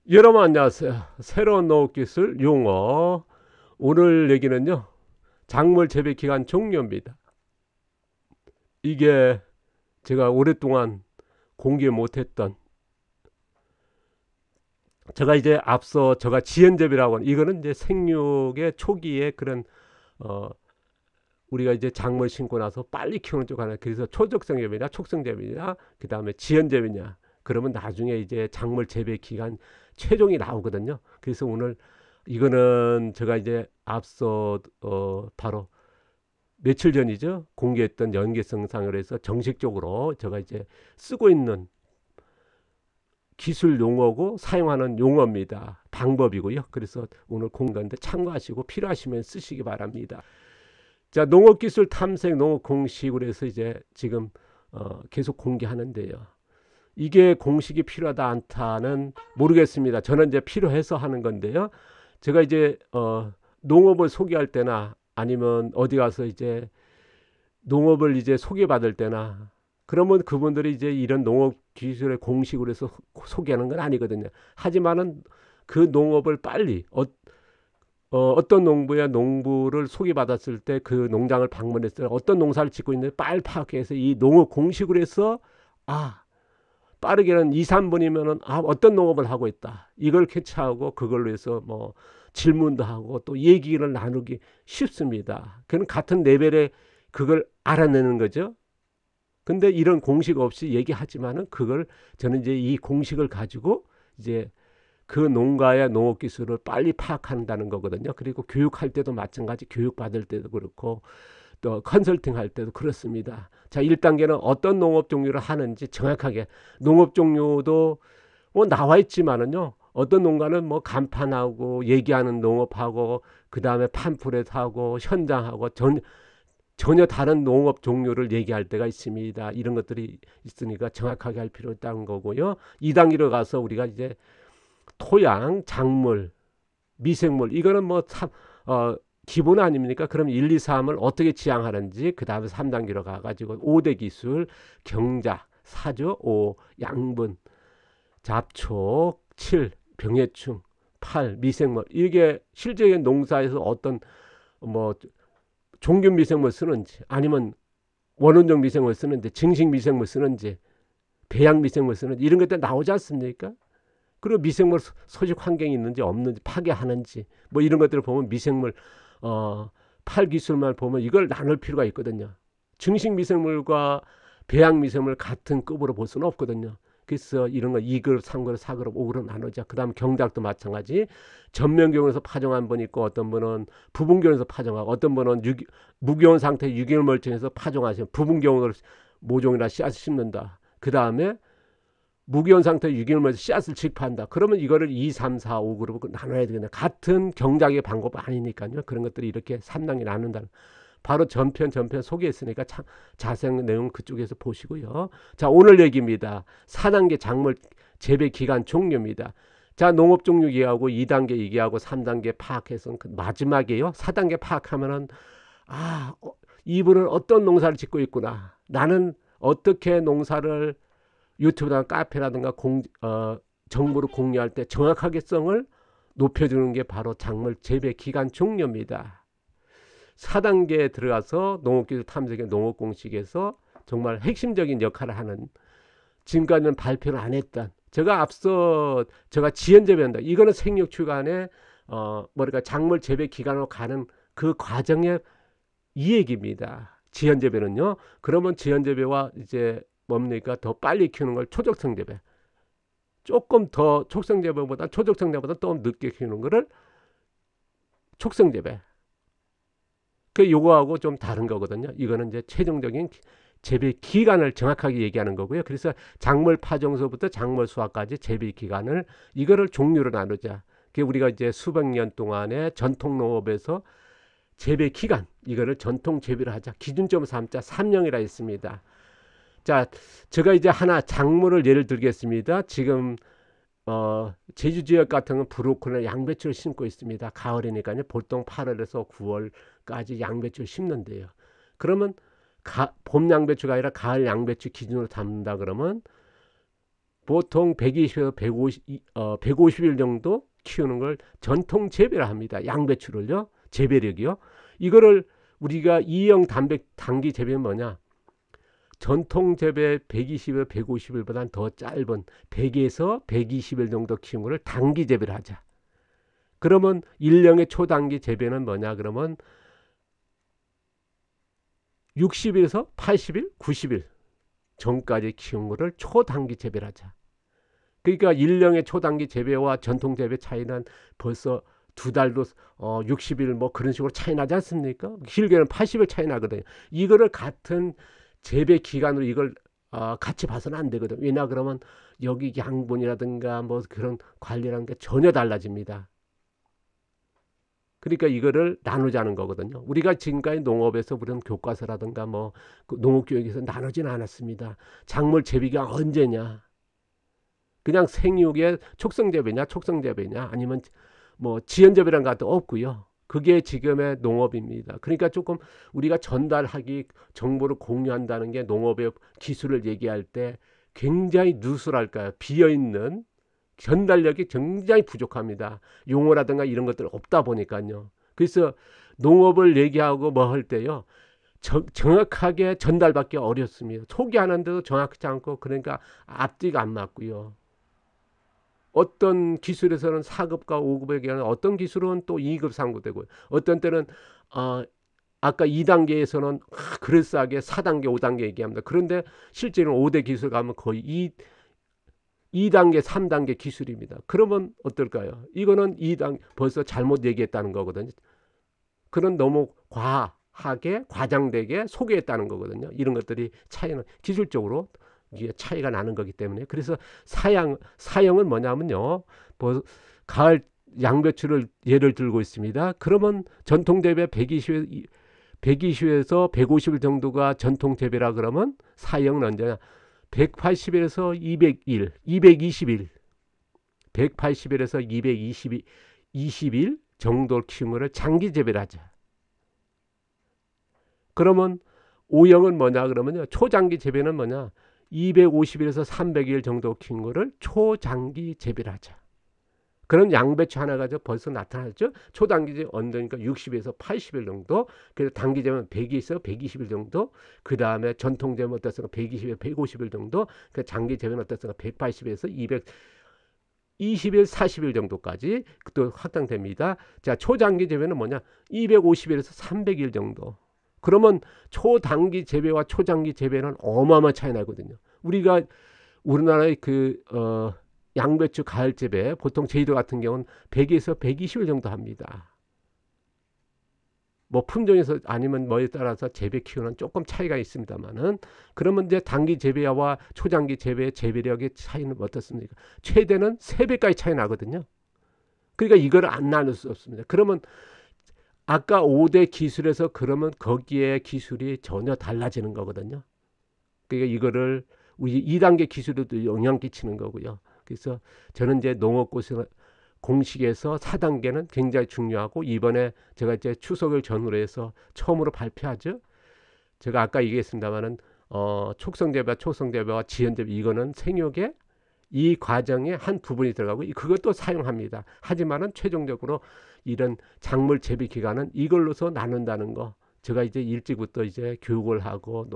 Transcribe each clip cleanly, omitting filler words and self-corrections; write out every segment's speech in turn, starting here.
여러분 안녕하세요. 새로운 농업기술 용어. 오늘 얘기는요, 작물 재배 기간 종료입니다. 이게 제가 오랫동안 공개 못했던, 제가 이제 앞서 제가 지연재배라고 하는, 이거는 이제 생육의 초기에 그런 어 우리가 이제 작물 심고 나서 빨리 키우는 쪽 하나. 그래서 초적성 재배냐 촉성 재배냐 그 다음에 지연 재배냐, 그러면 나중에 이제 작물 재배 기간 최종이 나오거든요. 그래서 오늘 이거는 제가 이제 앞서 바로 며칠 전이죠, 공개했던 연계성상을 해서 정식적으로 제가 이제 쓰고 있는 기술 용어고 사용하는 용어입니다. 방법이고요. 그래서 오늘 공개인데 참고하시고 필요하시면 쓰시기 바랍니다. 자, 농업기술 탐색 농업 공식으로 해서 이제 지금 계속 공개하는데요. 이게 공식이 필요하다 않다는 모르겠습니다. 저는 이제 필요해서 하는 건데요. 제가 이제 농업을 소개할 때나 아니면 어디 가서 이제 농업을 이제 소개받을 때나, 그러면 그분들이 이제 이런 농업 기술의 공식으로 해서 소개하는 건 아니거든요. 하지만은 그 농업을 빨리 어떤 농부야 농부를 소개받았을 때 그 농장을 방문했을 때 어떤 농사를 짓고 있는지 빨리 파악해서 이 농업 공식으로 해서 빠르게는 2, 3분이면은 어떤 농업을 하고 있다, 이걸 캐치하고 그걸로 해서 뭐 질문도 하고 또 얘기를 나누기 쉽습니다. 그는 같은 레벨에 그걸 알아내는 거죠. 근데 이런 공식 없이 얘기하지만은 그걸 저는 이제 이 공식을 가지고 이제 그 농가의 농업 기술을 빨리 파악한다는 거거든요. 그리고 교육할 때도 마찬가지, 교육받을 때도 그렇고 또 컨설팅 할 때도 그렇습니다. 자, 1단계는 어떤 농업 종류를 하는지 정확하게, 농업 종류도 뭐 나와 있지만은요, 어떤 농가는 뭐 간판하고 얘기하는 농업하고 그 다음에 팜플렛하고 현장하고 전혀 다른 농업 종류를 얘기할 때가 있습니다. 이런 것들이 있으니까 정확하게 할 필요 있다는 거고요. 2단계로 가서 우리가 이제 토양, 작물, 미생물, 이거는 뭐 기본 아닙니까? 그럼 1, 2, 3을 어떻게 지향하는지, 그 다음에 3단계로 가가지고 5대 기술, 경작, 사조, 5, 양분, 잡초, 7, 병해충, 8, 미생물. 이게 실제 농사에서 어떤 뭐 종균 미생물 쓰는지, 아니면 원원종 미생물 쓰는지, 증식 미생물 쓰는지, 배양 미생물 쓰는지, 이런 것들 나오지 않습니까? 그리고 미생물 소식 환경이 있는지 없는지, 파괴하는지, 뭐 이런 것들을 보면 미생물 팔 기술만 보면 이걸 나눌 필요가 있거든요. 증식 미생물과 배양 미생물 같은 급으로 볼 수는 없거든요. 그래서 이런 거 2그룹, 3그룹, 4그룹, 5그룹 나누자. 그 다음 경작도 마찬가지. 전면경에서 파종한 분 있고, 어떤 분은 부분경에서 파종하고, 어떤 분은 무기온 상태 유기물 멀쩡해서 파종하시면 부분경으로 모종이나 씨앗을 심는다. 그 다음에 무기온 상태 유기물에서 씨앗을 직파한다. 그러면 이거를 2, 3, 4, 5그룹으로 나눠야 되겠네. 같은 경작의 방법 아니니까요. 그런 것들이 이렇게 3단계 나눈다는, 바로 전편 소개했으니까 참 자세한 내용 그쪽에서 보시고요. 자, 오늘 얘기입니다. 4단계 작물 재배 기간 종료입니다. 자, 농업 종류 얘기하고 2단계 얘기하고 3단계 파악해서 마지막이에요. 4단계 파악하면은 이분은 어떤 농사를 짓고 있구나. 나는 어떻게 농사를 유튜브나 카페라든가 정보를 공유할 때 정확하게성을 높여주는 게 바로 작물 재배 기간 종료입니다. 4단계에 들어가서 농업기술 탐색의 농업공식에서 정말 핵심적인 역할을 하는, 지금까지는 발표를 안 했던, 제가 지연재배한다, 이거는 생육 주간에 뭐랄까 작물 재배 기간으로 가는 그 과정의 이 얘기입니다. 지연재배는요. 그러면 지연재배와 이제 뭡니까, 더 빨리 키우는 걸 초적성 재배, 조금 더 촉성 재배보다 초적성 재배보다 또 늦게 키우는 거를 촉성 재배. 그 요거하고 좀 다른 거거든요. 이거는 이제 최종적인 재배 기간을 정확하게 얘기하는 거고요. 그래서 작물 파종서부터 작물 수확까지 재배 기간을, 이거를 종류로 나누자. 그게 우리가 이제 수백 년 동안의 전통 농업에서 재배 기간, 이거를 전통 재배를 하자. 기준점 삼자 3년이라 했습니다. 자, 제가 이제 하나 작물을 예를 들겠습니다. 지금 제주 지역 같은 건 브로콜리나 양배추를 심고 있습니다. 가을이니까요. 보통 8월에서 9월까지 양배추를 심는데요. 그러면 봄 양배추가 아니라 가을 양배추 기준으로 잡는다 그러면 보통 120에서 150일 정도 키우는 걸 전통 재배라 합니다. 양배추를요. 재배력이요. 이거를 우리가 이형 단기 재배는 뭐냐? 전통 재배 120에서 150일보다는 더 짧은 100에서 120일 정도 키운 거를 단기 재배를 하자. 그러면 1년의 초단기 재배는 뭐냐? 그러면 60일에서 80일, 90일 전까지 키운 거를 초단기 재배를 하자. 그러니까 1년의 초단기 재배와 전통 재배 차이는 벌써 2달도 60일 뭐 그런 식으로 차이 나지 않습니까? 길게는 80일 차이 나거든요. 이거를 같은 재배 기간으로 이걸 같이 봐서는 안 되거든. 왜냐 그러면 여기 양분이라든가 뭐 그런 관리라는 게 전혀 달라집니다. 그러니까 이거를 나누자는 거거든요. 우리가 지금까지 농업에서 우리는 교과서라든가 뭐 농업교육에서 나누진 않았습니다. 작물 재배가 언제냐? 그냥 생육의 촉성재배냐, 촉성재배냐, 아니면 뭐 지연재배란 것도 없고요. 그게 지금의 농업입니다. 그러니까 조금 우리가 전달하기, 정보를 공유한다는 게 농업의 기술을 얘기할 때 굉장히 누술할까요? 비어있는 전달력이 굉장히 부족합니다. 용어라든가 이런 것들 없다 보니까요. 그래서 농업을 얘기하고 뭐 할 때요. 정확하게 전달받기 어렵습니다. 소개하는데도 정확하지 않고 그러니까 앞뒤가 안 맞고요. 어떤 기술에서는 4급과 5급에 기하는 어떤 기술은 또 2급 상고되고 어떤 때는 아까 2단계에서는 그럴싸하게 4단계 5단계 얘기합니다. 그런데 실제로는 5대 기술 가면 거의 2단계 3단계 기술입니다. 그러면 어떨까요? 이거는 2단 벌써 잘못 얘기했다는 거거든요. 그런 너무 과하게 과장되게 소개했다는 거거든요. 이런 것들이 차이는 기술적으로 이게 차이가 나는 거기 때문에 그래서 사형은 뭐냐면요. 뭐 가을 양배추를 예를 들고 있습니다. 그러면 전통 재배 120에서 150일 정도가 전통 재배라 그러면 사형은 언제냐? 180일에서 200일, 220일, 180일에서 220일 정도 키운 거를 장기 재배를 하자. 그러면 O형은 뭐냐 그러면요. 초장기 재배는 뭐냐? 250일에서 300일 정도 키운 거를 초장기 재배를 하자. 그런 양배추 하나 가지고 벌써 나타났죠. 초단기 언제니까 60에서 80일 정도. 그래서 단기 재배는 100에서 120일 정도. 그 다음에 전통 재배는 어떻습니까? 120에서 150일 정도. 그 장기 재배는 어떻습니까? 180에서 220일, 40일 정도까지 또 확장됩니다. 자, 초장기 재배는 뭐냐? 250일에서 300일 정도. 그러면 초단기 재배와 초장기 재배는 어마어마한 차이 나거든요. 우리가 우리나라의 양배추 가을 재배 보통 제주도 같은 경우는 100에서 120일 정도 합니다. 뭐 품종에서 아니면 뭐에 따라서 재배 키우는 조금 차이가 있습니다만은 그러면 이제 단기 재배와 초장기 재배의 재배력의 차이는 어떻습니까? 최대는 3배까지 차이 나거든요. 그러니까 이걸 안 나눌 수 없습니다. 그러면 아까 5대 기술에서 그러면 거기에 기술이 전혀 달라지는 거거든요. 그러니까 이거를 우리 2단계 기술에도 영향 끼치는 거고요. 그래서 저는 이제 농업 공식에서 4단계는 굉장히 중요하고 이번에 제가 이제 추석을 전후로 해서 처음으로 발표하죠. 제가 아까 얘기했습니다만은 촉성재배와 초성재배와 지연재배 이거는 생육의 이 과정의 한 부분이 들어가고 그것도 사용합니다. 하지만은 최종적으로 이런 작물 재배 기간은 이걸로서 나눈다는 거. 제가 이제 일찍부터 이제 교육을 하고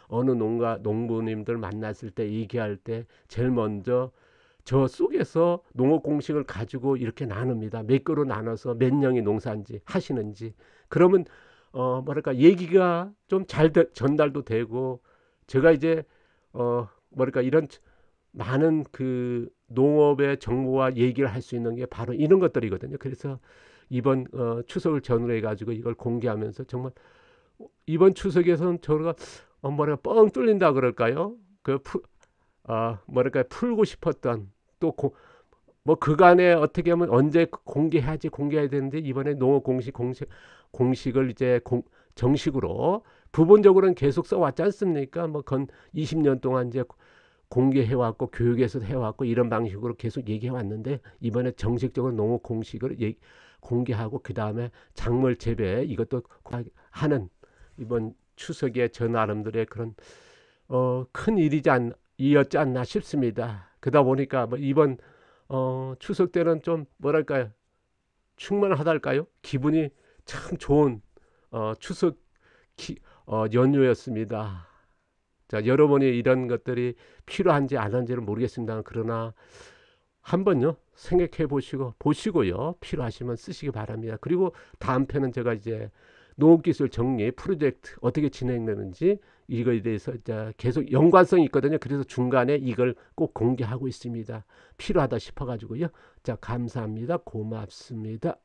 어느 농부님들 만났을 때 얘기할 때 제일 먼저 저 속에서 농업 공식을 가지고 이렇게 나눕니다. 몇 개로 나눠서 몇 년이 농사인지 하시는지. 그러면 뭐랄까 얘기가 좀 잘 전달도 되고 제가 이제 뭐랄까 이런 많은 그 농업의 정보와 얘기를 할 수 있는 게 바로 이런 것들이거든요. 그래서 이번 추석을 전후로 해가지고 이걸 공개하면서 정말 이번 추석에서는 저가 뭐랄까 뻥 뚫린다 그럴까요? 뭐랄까 풀고 싶었던 또 뭐 그간에 어떻게 하면 언제 공개해야 되는데 이번에 농업 공식을 이제 정식으로 부분적으로는 계속 써왔지 않습니까? 뭐 건 20년 동안 이제 공개해왔고 교육에서 해왔고 이런 방식으로 계속 얘기해왔는데 이번에 정식적으로 농업 공식을 공개하고 그 다음에 작물 재배 이것도 하는 이번 추석에 저 나름대로의 그런 큰 일이었지 않나 싶습니다. 그러다 보니까 뭐 이번 추석 때는 좀 뭐랄까요, 충만하달까요? 기분이 참 좋은 추석 연휴였습니다. 자, 여러분이 이런 것들이 필요한지 안 한지는 모르겠습니다. 그러나 한번요 생각해 보시고요, 필요하시면 쓰시기 바랍니다. 그리고 다음 편은 제가 이제 농업기술 정리 프로젝트 어떻게 진행되는지 이거에 대해서 이제 계속 연관성이 있거든요. 그래서 중간에 이걸 꼭 공개하고 있습니다. 필요하다 싶어 가지고요. 자, 감사합니다. 고맙습니다.